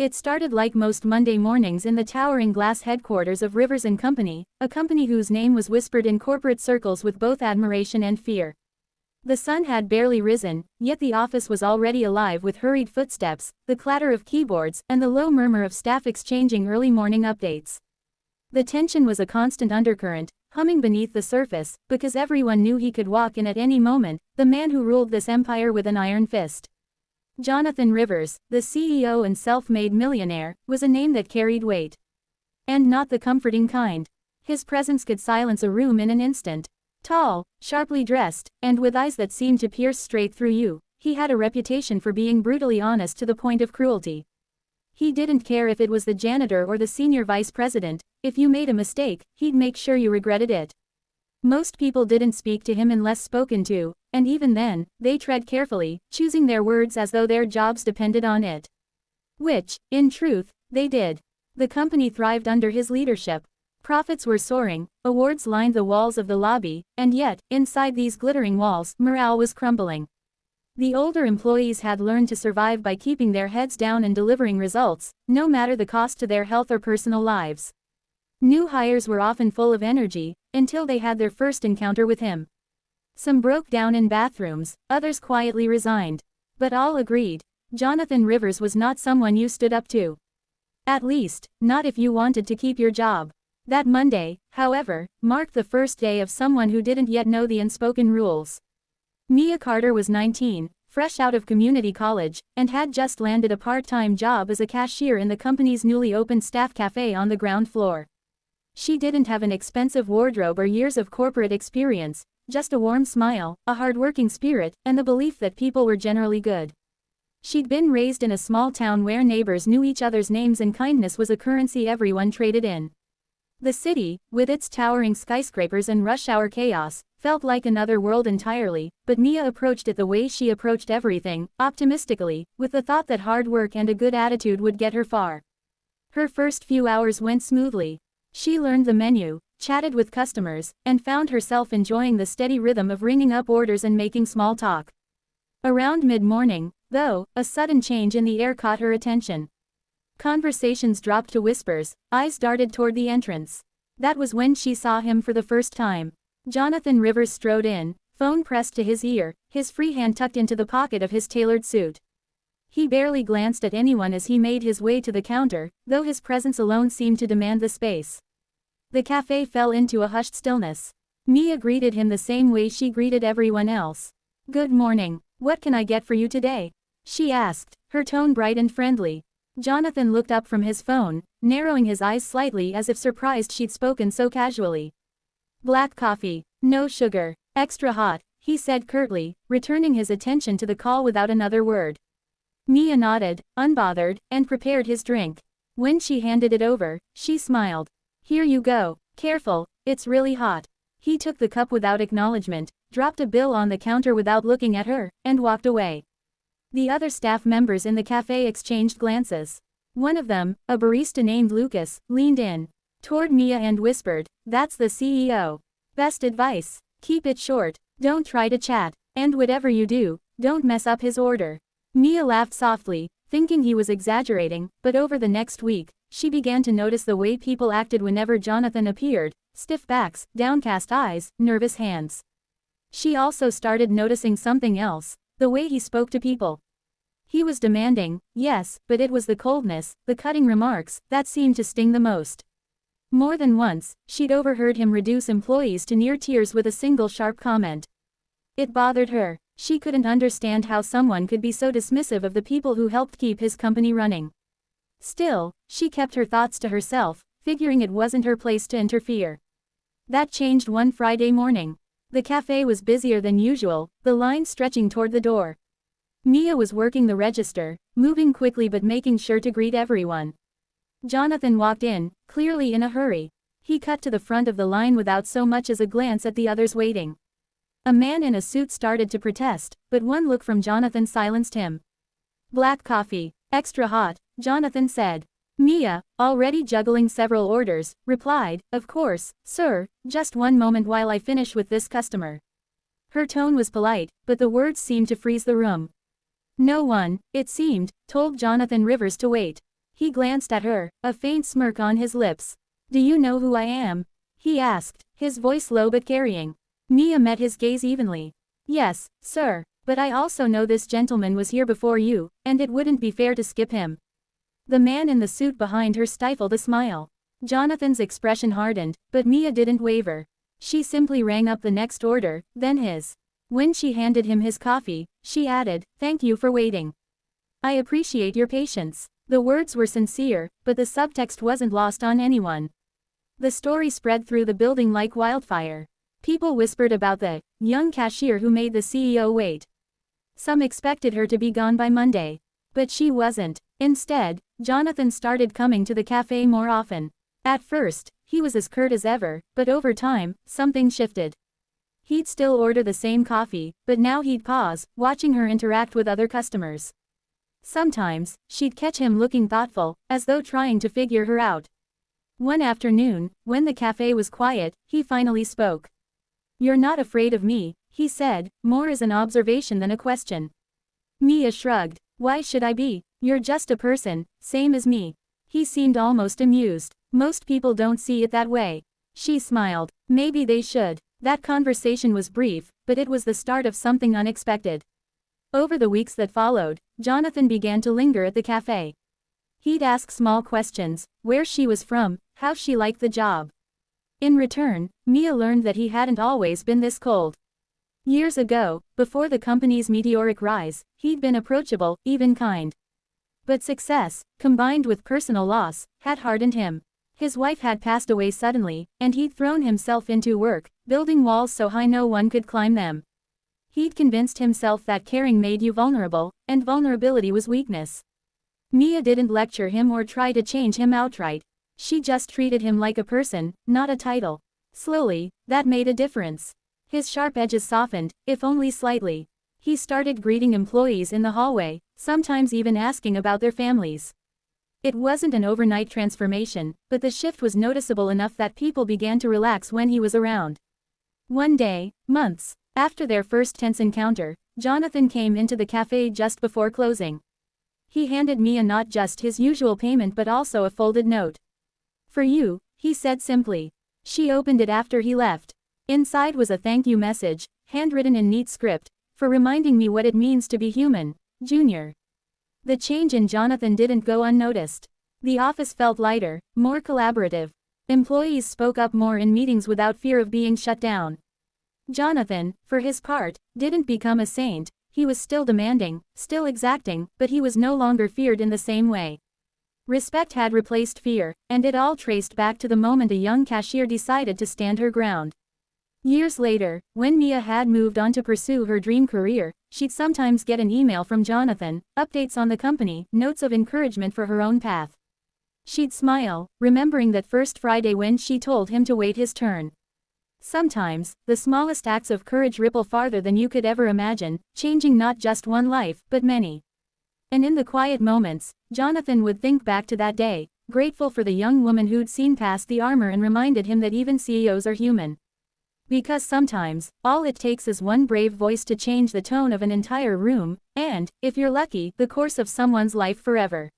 It started like most Monday mornings in the towering glass headquarters of Rivers & Company, a company whose name was whispered in corporate circles with both admiration and fear. The sun had barely risen, yet the office was already alive with hurried footsteps, the clatter of keyboards, and the low murmur of staff exchanging early morning updates. The tension was a constant undercurrent, humming beneath the surface, because everyone knew he could walk in at any moment, the man who ruled this empire with an iron fist. Jonathan Rivers, the CEO and self-made millionaire, was a name that carried weight. And not the comforting kind. His presence could silence a room in an instant. Tall, sharply dressed, and with eyes that seemed to pierce straight through you, he had a reputation for being brutally honest to the point of cruelty. He didn't care if it was the janitor or the senior vice president. If you made a mistake, he'd make sure you regretted it. Most people didn't speak to him unless spoken to, and even then, they tread carefully, choosing their words as though their jobs depended on it. Which, in truth, they did. The company thrived under his leadership. Profits were soaring, awards lined the walls of the lobby, and yet, inside these glittering walls, morale was crumbling. The older employees had learned to survive by keeping their heads down and delivering results, no matter the cost to their health or personal lives. New hires were often full of energy, until they had their first encounter with him. Some broke down in bathrooms, others quietly resigned. But all agreed, Jonathan Rivers was not someone you stood up to. At least, not if you wanted to keep your job. That Monday, however, marked the first day of someone who didn't yet know the unspoken rules. Mia Carter was 19, fresh out of community college, and had just landed a part-time job as a cashier in the company's newly opened staff cafe on the ground floor. She didn't have an expensive wardrobe or years of corporate experience, just a warm smile, a hard-working spirit, and the belief that people were generally good. She'd been raised in a small town where neighbors knew each other's names and kindness was a currency everyone traded in. The city, with its towering skyscrapers and rush-hour chaos, felt like another world entirely, but Mia approached it the way she approached everything, optimistically, with the thought that hard work and a good attitude would get her far. Her first few hours went smoothly. She learned the menu, chatted with customers, and found herself enjoying the steady rhythm of ringing up orders and making small talk. Around mid-morning, though, a sudden change in the air caught her attention. Conversations dropped to whispers, eyes darted toward the entrance. That was when she saw him for the first time. Jonathan Rivers strode in, phone pressed to his ear, his free hand tucked into the pocket of his tailored suit. He barely glanced at anyone as he made his way to the counter, though his presence alone seemed to demand the space. The cafe fell into a hushed stillness. Mia greeted him the same way she greeted everyone else. "Good morning. What can I get for you today?" she asked, her tone bright and friendly. Jonathan looked up from his phone, narrowing his eyes slightly as if surprised she'd spoken so casually. "Black coffee, no sugar, extra hot," he said curtly, returning his attention to the call without another word. Mia nodded, unbothered, and prepared his drink. When she handed it over, she smiled. "Here you go, careful, it's really hot." He took the cup without acknowledgement, dropped a bill on the counter without looking at her, and walked away. The other staff members in the cafe exchanged glances. One of them, a barista named Lucas, leaned in toward Mia and whispered, "That's the CEO. Best advice, keep it short, don't try to chat, and whatever you do, don't mess up his order." Mia laughed softly, thinking he was exaggerating, but over the next week, she began to notice the way people acted whenever Jonathan appeared, stiff backs, downcast eyes, nervous hands. She also started noticing something else, the way he spoke to people. He was demanding, yes, but it was the coldness, the cutting remarks, that seemed to sting the most. More than once, she'd overheard him reduce employees to near tears with a single sharp comment. It bothered her. She couldn't understand how someone could be so dismissive of the people who helped keep his company running. Still, she kept her thoughts to herself, figuring it wasn't her place to interfere. That changed one Friday morning. The cafe was busier than usual, the line stretching toward the door. Mia was working the register, moving quickly but making sure to greet everyone. Jonathan walked in, clearly in a hurry. He cut to the front of the line without so much as a glance at the others waiting. A man in a suit started to protest, but one look from Jonathan silenced him. "Black coffee, extra hot," Jonathan said. Mia, already juggling several orders, replied, "Of course, sir, just one moment while I finish with this customer." Her tone was polite, but the words seemed to freeze the room. No one, it seemed, told Jonathan Rivers to wait. He glanced at her, a faint smirk on his lips. "Do you know who I am?" he asked, his voice low but carrying. Mia met his gaze evenly. "Yes, sir, but I also know this gentleman was here before you, and it wouldn't be fair to skip him." The man in the suit behind her stifled a smile. Jonathan's expression hardened, but Mia didn't waver. She simply rang up the next order, then his. When she handed him his coffee, she added, "Thank you for waiting. I appreciate your patience." The words were sincere, but the subtext wasn't lost on anyone. The story spread through the building like wildfire. People whispered about the young cashier who made the CEO wait. Some expected her to be gone by Monday. But she wasn't. Instead, Jonathan started coming to the cafe more often. At first, he was as curt as ever, but over time, something shifted. He'd still order the same coffee, but now he'd pause, watching her interact with other customers. Sometimes, she'd catch him looking thoughtful, as though trying to figure her out. One afternoon, when the cafe was quiet, he finally spoke. "You're not afraid of me," he said, more as an observation than a question. Mia shrugged. "Why should I be? You're just a person, same as me." He seemed almost amused. "Most people don't see it that way." She smiled. "Maybe they should." That conversation was brief, but it was the start of something unexpected. Over the weeks that followed, Jonathan began to linger at the cafe. He'd ask small questions, where she was from, how she liked the job. In return, Mia learned that he hadn't always been this cold. Years ago, before the company's meteoric rise, he'd been approachable, even kind. But success, combined with personal loss, had hardened him. His wife had passed away suddenly, and he'd thrown himself into work, building walls so high no one could climb them. He'd convinced himself that caring made you vulnerable, and vulnerability was weakness. Mia didn't lecture him or try to change him outright. She just treated him like a person, not a title. Slowly, that made a difference. His sharp edges softened, if only slightly. He started greeting employees in the hallway, sometimes even asking about their families. It wasn't an overnight transformation, but the shift was noticeable enough that people began to relax when he was around. One day, months after their first tense encounter, Jonathan came into the cafe just before closing. He handed Mia not just his usual payment but also a folded note. "For you," he said simply. She opened it after he left. Inside was a thank you message, handwritten in neat script, "For reminding me what it means to be human, Junior." The change in Jonathan didn't go unnoticed. The office felt lighter, more collaborative. Employees spoke up more in meetings without fear of being shut down. Jonathan, for his part, didn't become a saint. He was still demanding, still exacting, but he was no longer feared in the same way. Respect had replaced fear, and it all traced back to the moment a young cashier decided to stand her ground. Years later, when Mia had moved on to pursue her dream career, she'd sometimes get an email from Jonathan, updates on the company, notes of encouragement for her own path. She'd smile, remembering that first Friday when she told him to wait his turn. Sometimes, the smallest acts of courage ripple farther than you could ever imagine, changing not just one life, but many. And in the quiet moments, Jonathan would think back to that day, grateful for the young woman who'd seen past the armor and reminded him that even CEOs are human. Because sometimes, all it takes is one brave voice to change the tone of an entire room, and, if you're lucky, the course of someone's life forever.